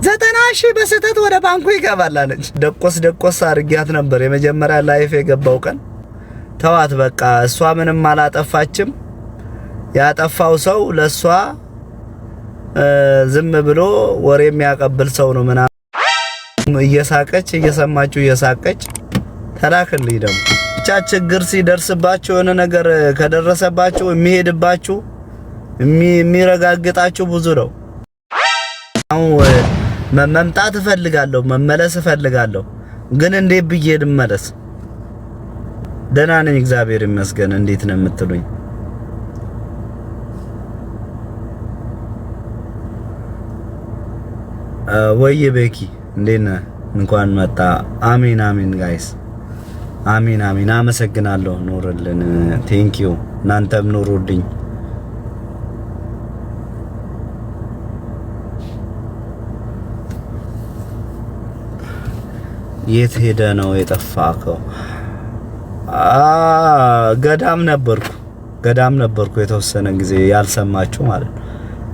90,000 በስተት ወደ ባንኩ ይገባል አለች። ደቆስ አርጊያት ነበር የመጀመሪያ ላይፍ የገባው ቀን። ተዋት በቃ እሷ ምንም አላጠፋችም። ያጠፋው ሰው ለሷ ዝም ብሎ ወሬ የሚያቀብል ሰው ነው ምናምን እየሳቀች እየሰማችሁ እየሳቀች ተላክልኝ። ደግሞ ብቻ ችግር ሲደርስባችሁ የሆነ ነገር ከደረሰባችሁ የሚሄድባችሁ የሚረጋግጣችሁ ብዙ ነው። አሁን መምጣት እፈልጋለሁ መመለስ እፈልጋለሁ ግን እንዴት ብዬ ልመለስ? ደህና ነኝ እግዚአብሔር ይመስገን። እንዴት ነው የምትሉኝ? ወይ ቤኪ እንዴት ነህ? እንኳን መጣ። አሜን አሜን ጋይስ አሜን አሜን። አመሰግናለሁ። ኑርልን። ቴንኪው። እናንተም ኑሩልኝ። የት ሄደ ነው የጠፋከው? ገዳም ነበርኩ የተወሰነ ጊዜ ያልሰማችሁ ማለት ነው።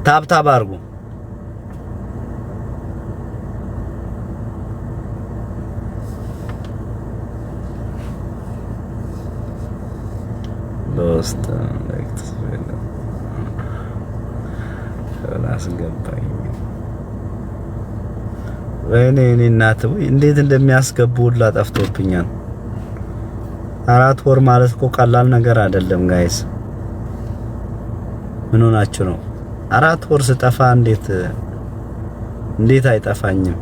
ታብታብ አድርጉ። ሎስት ላይክ አስገባኝ። ወይኔ እናት ወይ እንዴት እንደሚያስገቡ ሁላ ጠፍቶብኛል። 4 ወር ማለት እኮ ቀላል ነገር አይደለም ጋይስ። ምን ሆናችሁ ነው? 4 ወር ስጠፋ እንዴት አይጠፋኝም?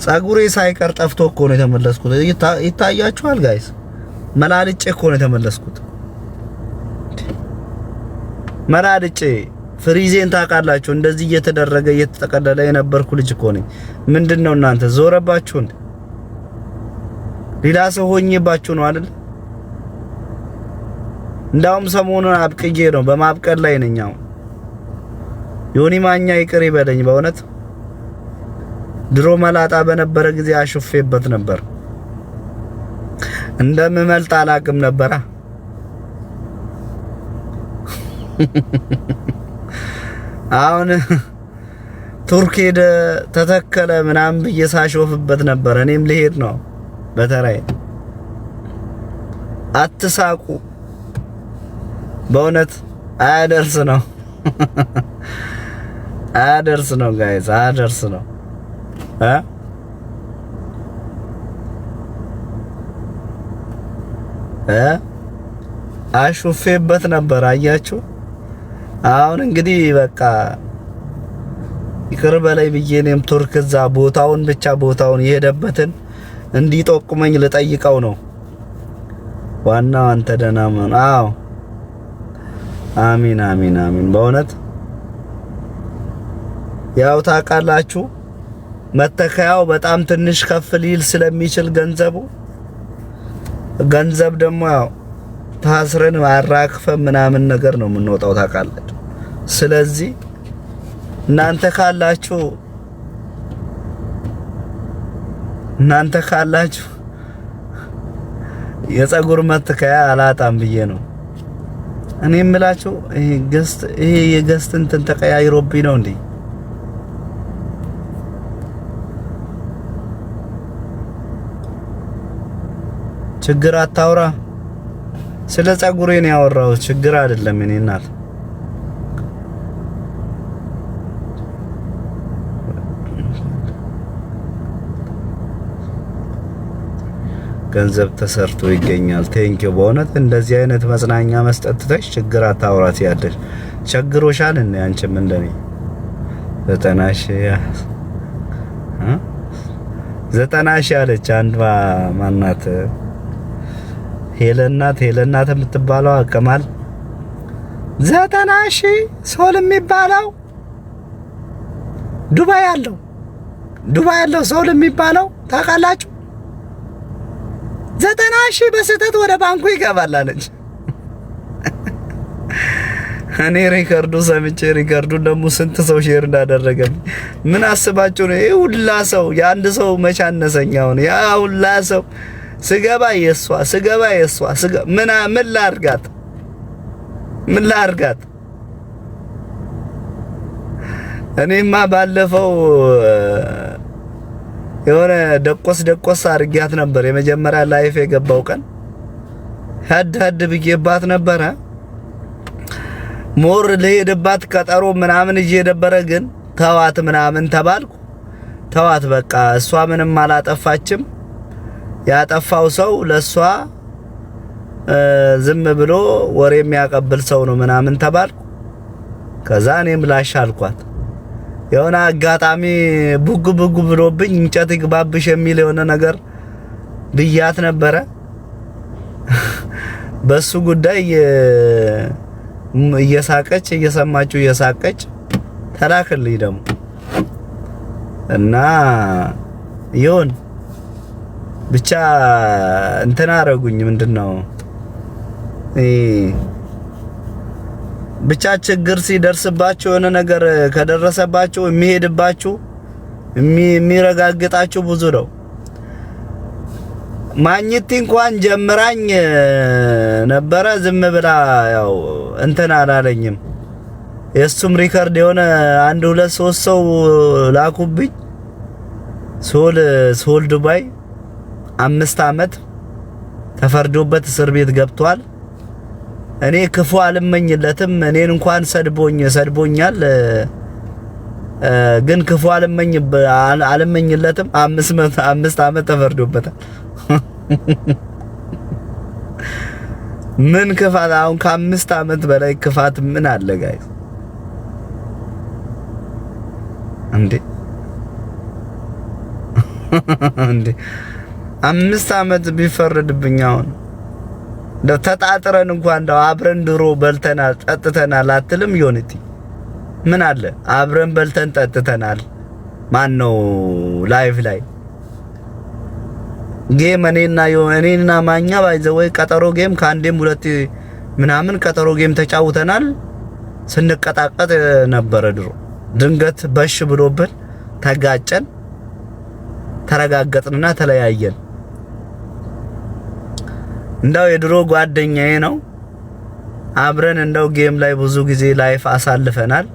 ጸጉሬ ሳይቀር ጠፍቶ እኮ ነው የተመለስኩት። ይታያችኋል ጋይስ። መላልጬ እኮ ነው የተመለስኩት። መላልጬ ፍሪዜን ታውቃላችሁ? እንደዚህ እየተደረገ እየተጠቀለለ የነበርኩ ልጅ እኮ ነኝ። ምንድነው እናንተ ዞረባችሁ እንዴ? ሌላ ሰው ሆኜባችሁ ነው አይደል? እንዳውም ሰሞኑን አብቅዬ ነው በማብቀል ላይ ነኝ። አሁን ዮኒ ማኛ ይቅር ይበለኝ በእውነት። ድሮ መላጣ በነበረ ጊዜ አሽፌበት ነበር። እንደምመልጥ አላቅም ነበራ። አሁን ቱርክ ሄደ ተተከለ ምናምን ብዬ ሳሾፍበት ነበር። እኔም ልሄድ ነው በተራይ። አትሳቁ በእውነት አያደርስ ነው አያደርስ ነው ጋይስ አያደርስ ነው። አሹፌበት ነበር አያችሁ። አሁን እንግዲህ በቃ ይቅር በላይ ብዬ እኔም ቱርክ እዛ ቦታውን የሄደበትን እንዲጠቁመኝ ልጠይቀው ነው። ዋናው አንተ ደህና ማን? አዎ አሚን አሚን አሚን። በእውነት ያው ታውቃላችሁ መተከያው በጣም ትንሽ ከፍ ሊል ስለሚችል ገንዘብ ደግሞ ያው ታስረን ማራክፈን ምናምን ነገር ነው የምንወጣው ታውቃላችሁ። ስለዚህ እናንተ ካላችሁ የፀጉር መተከያ አላጣም ብዬ ነው እኔ የምላችሁ። ይሄ የገስት እንትን ተቀያይሮብኝ ነው እንዴ? ችግር አታውራ። ስለ ፀጉሬ ነው ያወራው። ችግር አይደለም እኔ እናት። ገንዘብ ተሰርቶ ይገኛል። ቴንኪው በእውነት እንደዚህ አይነት መጽናኛ መስጠት ትተሽ ችግር አታውራት ያለሽ ቸግሮሻል እና አንቺም እንደኔ 90,000 አለች አንዷ ማናት ሄለናት የምትባለው አቀማል 90,000 ሶል የሚባለው ዱባይ ያለው ሶል የሚባለው ታውቃላችሁ? 90,000 በስተት ወደ ባንኩ ይገባል አለች። እኔ ሪከርዱ ሰምቼ ሪከርዱን ደግሞ ስንት ሰው ሼር እንዳደረገ ምን አስባችሁ ነው? ይሄ ሁላ ሰው የአንድ ሰው መቻነሰኛው ነው። ያ ሁላ ሰው ስገባ የሷ ምን ላርጋት እኔማ ባለፈው የሆነ ደቆስ አድርጊያት ነበር። የመጀመሪያ ላይፍ የገባው ቀን ሀድ ብዬባት ነበረ። ሞር ለሄድባት ቀጠሮ ምናምን ይዤ ነበረ። ግን ተዋት ምናምን ተባልኩ። ተዋት በቃ እሷ ምንም አላጠፋችም። ያጠፋው ሰው ለሷ ዝም ብሎ ወሬ የሚያቀብል ሰው ነው ምናምን ተባልኩ። ከዛ እኔም ላሽ አልኳት። የሆነ አጋጣሚ ቡግ ብሎብኝ እንጨት ይግባብሽ የሚል የሆነ ነገር ብያት ነበረ። በሱ ጉዳይ እየሳቀች እየሰማችሁ እየሳቀች ተላክልኝ ደግሞ እና ይሁን ብቻ እንትና አረጉኝ። ምንድነው ብቻ ችግር ሲደርስባችሁ የሆነ ነገር ከደረሰባችሁ የሚሄድባችሁ የሚረጋግጣችሁ ብዙ ነው። ማግኘት እንኳን ጀምራኝ ነበረ ዝም ብላ ያው እንትና አላለኝም። የሱም ሪከርድ የሆነ 1 2 3 ሰው ላኩብኝ። ሶል ዱባይ 5 አመት ተፈርዶበት እስር ቤት ገብቷል። እኔ ክፉ አልመኝለትም። እኔን እንኳን ሰድቦኛል፣ ግን ክፉ አልመኝለትም። 5 አመት ተፈርዶበታል። ምን ክፋት አሁን ከ5 አመት በላይ ክፋት ምን አለ ጋይስ? እንዴ 5 አመት ቢፈረድብኝ አሁን ተጣጥረን እንኳን እንደው አብረን ድሮ በልተናል ጠጥተናል አትልም? ዩኒቲ ምን አለ አብረን በልተን ጠጥተናል። ማን ነው ላይቭ ላይ ጌም እኔና ማኛ ባይዘው ቀጠሮ ጌም ከአንዴም 2 ምናምን ቀጠሮ ጌም ተጫውተናል። ስንቀጣቀጥ ነበር ድሮ። ድንገት በሽ ብሎብን ተጋጨን፣ ተረጋገጥንና ተለያየን። እንዳው የድሮ ጓደኛዬ ነው። አብረን እንዳው ጌም ላይ ብዙ ጊዜ ላይፍ አሳልፈናል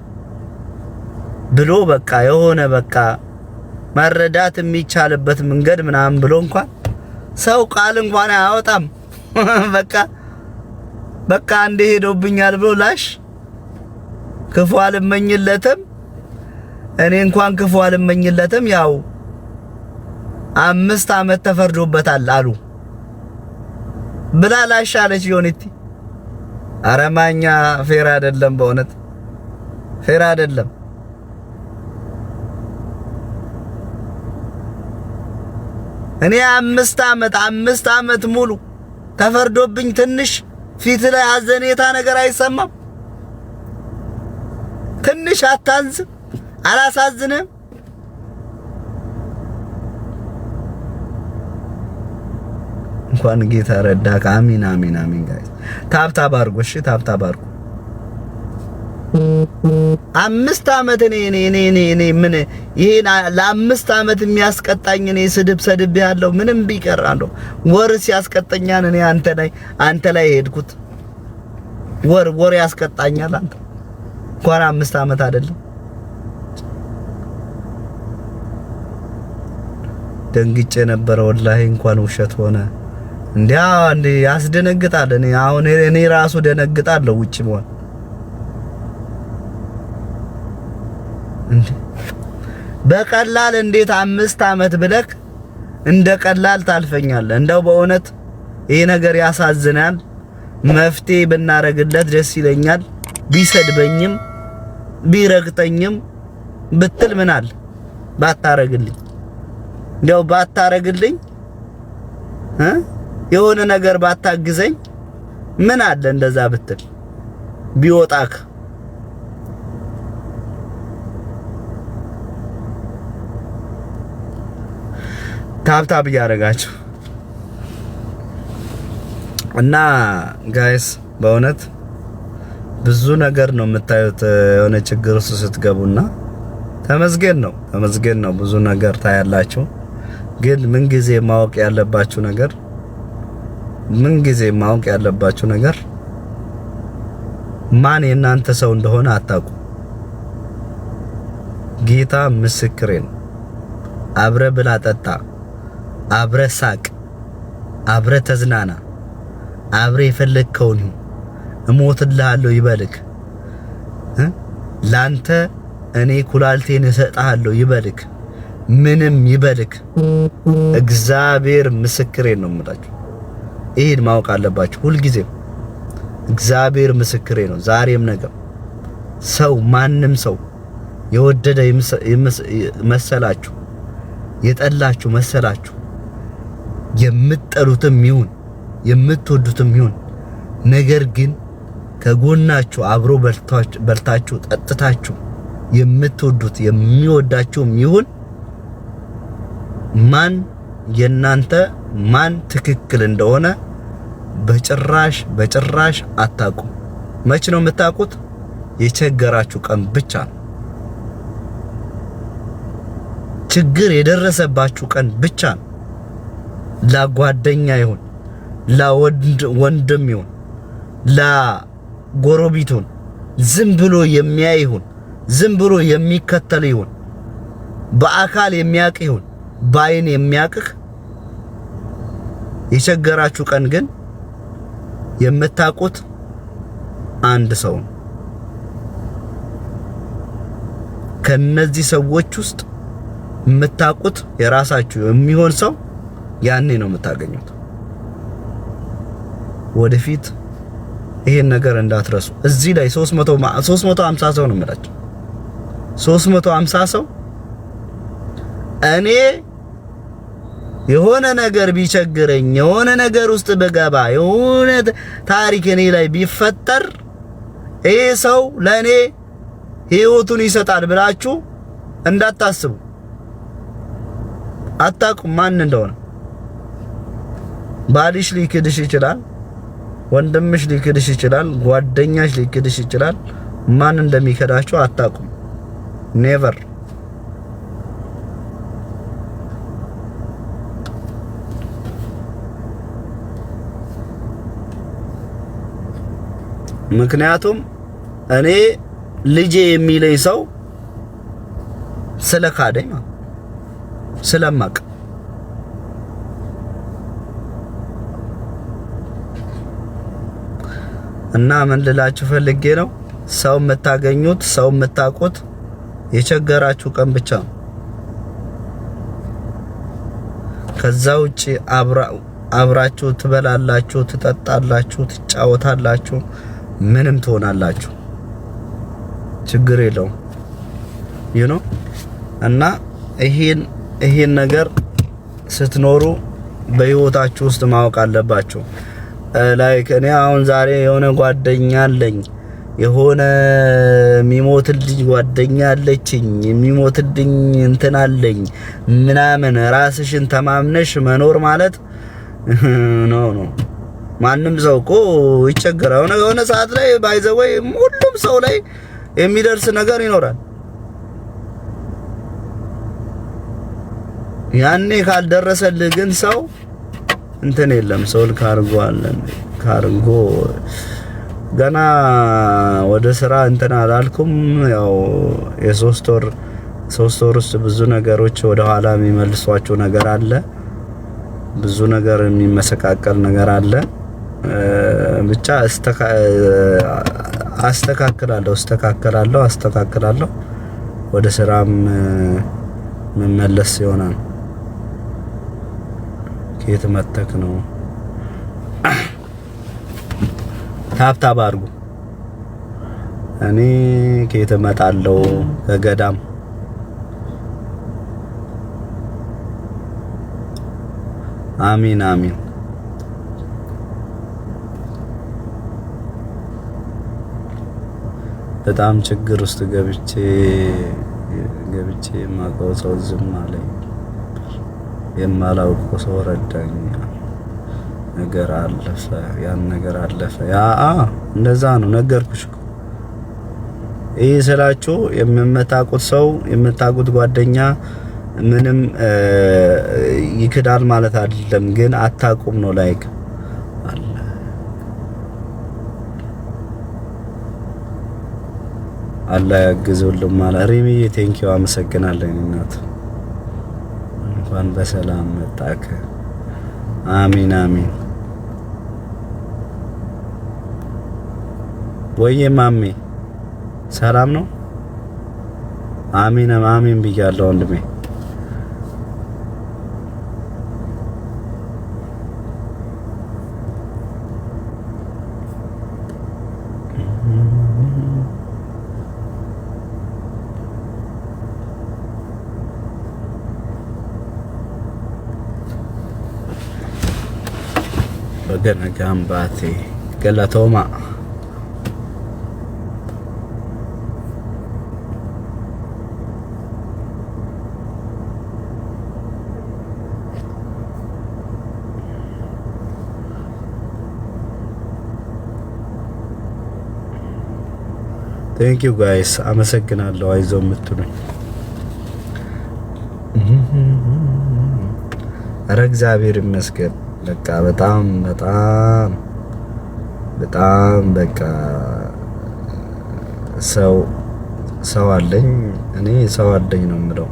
ብሎ በቃ የሆነ በቃ መረዳት የሚቻልበት መንገድ ምናምን ብሎ እንኳን ሰው ቃል እንኳን አያወጣም። በቃ እንደ ሄዶብኛል ብሎ ላሽ ክፉ አልመኝለትም። እኔ እንኳን ክፉ አልመኝለትም። ያው 5 አመት ተፈርዶበታል አሉ ብላ ላሽ አለች ዩኒቲ። አረማኛ ፌር አይደለም፣ በእውነት ፌር አይደለም። እኔ 5 አመት ሙሉ ተፈርዶብኝ ትንሽ ፊት ላይ አዘኔታ ነገር አይሰማም? ትንሽ አታንዝም? አላሳዝንም? እንኳን ጌታ ረዳክ። አሚን አሚን አሚን። ጋይስ ታብታብ አድርጉ እሺ፣ ታብታብ አድርጉ። 5 አመት እኔ ምን ይሄን ለ5 አመት የሚያስቀጣኝ እኔ ስድብ ያለው ምንም ቢቀራለሁ ወር ሲያስቀጣኛን እኔ አንተ ላይ ሄድኩት ወር ያስቀጣኛል። አንተ እንኳን 5 አመት አይደለም። ደንግጬ ነበር ወላሂ። እንኳን ውሸት ሆነ እንዴ ያስደነግጣል። እኔ ራሱ ደነግጣለሁ ውጪ ሆነ እንዴ በቀላል እንዴት 5 አመት ብለክ እንደ ቀላል ታልፈኛለህ? እንደው በእውነት ይሄ ነገር ያሳዝናል። መፍትሄ ብናረግለት ደስ ይለኛል። ቢሰድበኝም ቢረግጠኝም ብትል ምን አለ ባታረግልኝ፣ እንደው ባታረግልኝ የሆነ ነገር ባታግዘኝ ምን አለ እንደዛ ብትል ቢወጣክ ታብታብ ያረጋችሁ እና ጋይስ በእውነት ብዙ ነገር ነው የምታዩት የሆነ ችግር ውስጥ ስትገቡና ተመስገን ነው ብዙ ነገር ታያላችሁ። ግን ምን ጊዜ ማወቅ ያለባችሁ ነገር ማን የናንተ ሰው እንደሆነ አታውቁ። ጌታ ምስክሬ ነው። አብረ ብላ ጠጣ፣ አብረ ሳቅ፣ አብረ ተዝናና፣ አብረ የፈለግከውን እሞትልሃለሁ ይበልክ። ላንተ እኔ ኩላልቴን እሰጥሃለሁ ይበልክ። ምንም ይበልክ። እግዚአብሔር ምስክሬ ነው የምላችሁ። ይሄን ማወቅ አለባችሁ ሁልጊዜም። እግዚአብሔር ምስክሬ ነው ዛሬም ነገር። ሰው ማንም ሰው የወደደ መሰላችሁ የጠላችሁ መሰላችሁ የምትጠሉትም ይሁን የምትወዱትም ይሁን ነገር ግን ከጎናችሁ አብሮ በልታችሁ ጠጥታችሁ የምትወዱት የሚወዳችሁም ይሁን ማን የናንተ ማን ትክክል እንደሆነ በጭራሽ አታውቁም። መች ነው የምታውቁት? የቸገራችሁ ቀን ብቻ ነው። ችግር የደረሰባችሁ ቀን ብቻ ነው። ለጓደኛ ይሁን ለወንድም ይሁን ለጎረቤት ይሁን ዝም ብሎ የሚያይ ይሁን ዝም ብሎ የሚከተል ይሁን በአካል የሚያውቅ ይሁን በአይን የሚያውቅህ የቸገራችሁ ቀን ግን የምታውቁት አንድ ሰው ነው። ከነዚህ ሰዎች ውስጥ የምታውቁት የራሳችሁ የሚሆን ሰው ያኔ ነው የምታገኙት። ወደፊት ይሄን ነገር እንዳትረሱ። እዚህ ላይ 350 ሰው ነው የምላችሁ። 350 ሰው እኔ የሆነ ነገር ቢቸግረኝ የሆነ ነገር ውስጥ በገባ የሆነ ታሪክ እኔ ላይ ቢፈጠር ይሄ ሰው ለኔ ህይወቱን ይሰጣል ብላችሁ እንዳታስቡ። አታውቁም ማን እንደሆነ። ባልሽ ሊክድሽ ይችላል፣ ወንድምሽ ሊክድሽ ይችላል፣ ጓደኛሽ ሊክድሽ ይችላል። ማን እንደሚከዳችሁ አታውቁም። ኔቨር። ምክንያቱም እኔ ልጄ የሚለኝ ሰው ስለካደኝ ስለማቅ እና ምን ልላችሁ ፈልጌ ነው፣ ሰው የምታገኙት ሰው የምታውቁት የቸገራችሁ ቀን ብቻ ነው። ከዛ ውጪ አብራችሁ ትበላላችሁ፣ ትጠጣላችሁ፣ ትጫወታላችሁ፣ ምንም ትሆናላችሁ፣ ችግር የለውም እና ይሄን ነገር ስትኖሩ በህይወታችሁ ውስጥ ማወቅ አለባችሁ። ላይክ እኔ አሁን ዛሬ የሆነ ጓደኛ አለኝ፣ የሆነ የሚሞትልኝ ጓደኛ አለችኝ፣ የሚሞትልኝ እንትን አለኝ ምናምን ራስሽን ተማምነሽ መኖር ማለት ነው። ማንም ሰው እኮ ይቸገራል። የሆነ ሰዓት ላይ ባይዘወይ ሁሉም ሰው ላይ የሚደርስ ነገር ይኖራል። ያኔ ካልደረሰልህ ግን ሰው እንትን የለም። ሰው ካርጎ ገና ወደ ስራ እንትን አላልኩም። ያው የ3 ወር ውስጥ ብዙ ነገሮች ወደ ኋላ የሚመልሷቸው ነገር አለ። ብዙ ነገር የሚመሰቃቀል ነገር አለ። ብቻ አስተካክላለሁ። ወደ ስራም መመለስ ይሆናል። ከየት መተክ ነው? ታብታብ አድርጉ። እኔ ከየት እመጣለሁ? ከገዳም። አሚን። በጣም ችግር ውስጥ ገብቼ የማውቀው ሰው ዝም አለኝ። የማላውቀው ሰው ረዳኝ። ነገር አለፈ፣ ያን ነገር አለፈ። እንደዛ ነው። ነገርኩሽ እኮ። ይሄ ስላችሁ የምታውቁት ሰው የምታውቁት ጓደኛ ምንም ይክዳል ማለት አይደለም፣ ግን አታውቁም ነው። ላይክ አለ አላህ ያግዝልኝ ማለት ሪሚዬ ቴንኪው አመሰግናለሁ። እናት እንኳን በሰላም መጣክ። አሚን አሚን። ወይዬ ማሜ ሰላም ነው? አሚን አሚን ብያለሁ ወንድሜ። Bagana gambate galatoma Thank you guys አመሰግናለሁ አይዞህ የምትሉኝ ኧረ እግዚአብሔር ይመስገን በቃ በጣም በቃ ሰው አለኝ እኔ ሰው አለኝ ነው የምለው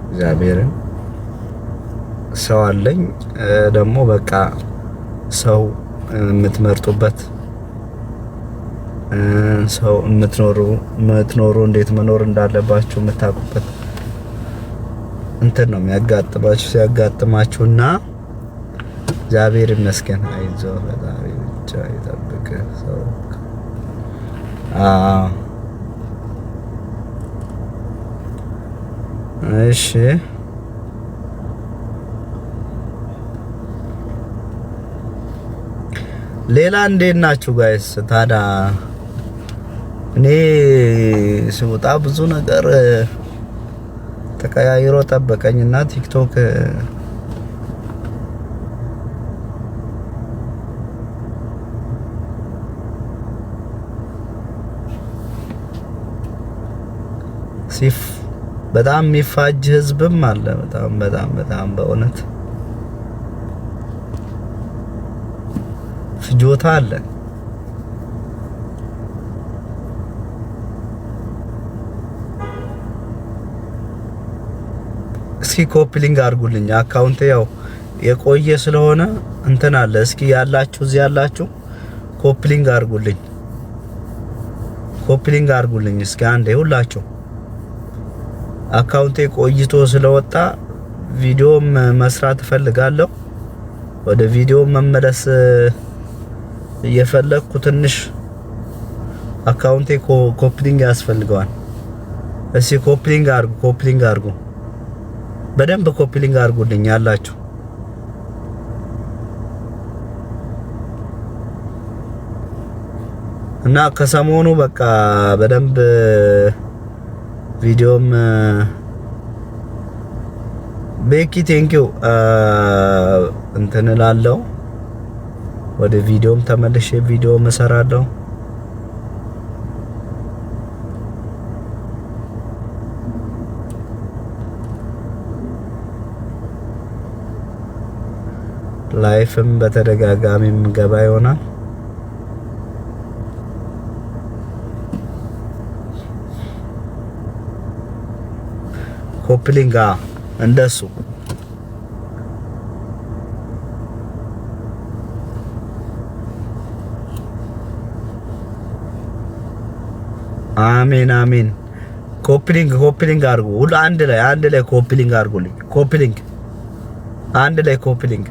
እግዚአብሔርን ሰው አለኝ ደግሞ በቃ ሰው የምትመርጡበት ሰው የምትኖሩ እንዴት መኖር እንዳለባችሁ የምታውቁበት እንትን ነው የሚያጋጥማችሁ ሲያጋጥማችሁና እግዚአብሔር ይመስገን አይዞህ ፈጣሪ ብቻ ይጠብቅህ ሰው እሺ ሌላ እንዴት ናችሁ ጋይስ ታዲያ እኔ ስወጣ ብዙ ነገር ተቀያይሮ ጠበቀኝና ቲክቶክ በጣም የሚፋጅ ህዝብም አለ በጣም በእውነት ፍጆታ አለ እስኪ ኮፒሊንግ አድርጉልኝ አካውንቴ ያው የቆየ ስለሆነ እንትን አለ እስኪ ያላችሁ እዚህ ያላችሁ ኮፒሊንግ አድርጉልኝ እስኪ አንዴ ሁላችሁ አካውንቴ ቆይቶ ስለወጣ ቪዲዮም መስራት እፈልጋለሁ ወደ ቪዲዮ መመለስ እየፈለኩ ትንሽ አካውንቴ ኮፒሊንግ ያስፈልገዋል እስኪ ኮፒሊንግ አድርጉ በደንብ ኮፒሊንግ አድርጉልኝ ያላችሁ እና ከሰሞኑ በቃ በደንብ ቪዲዮም ቤኪ ቴንኪው እንትን እላለሁ ወደ ቪዲዮም ተመልሼ ቪዲዮ መሰራለሁ ላይፍም በተደጋጋሚም ገባ ይሆናል ኮፕሊንጋ እንደሱ አሜን ኮፕሊንግ አድርጉ ሁሉ አንድ ላይ ኮፕሊንግ አድርጉልኝ ኮፕሊንግ አንድ ላይ ኮፕሊንግ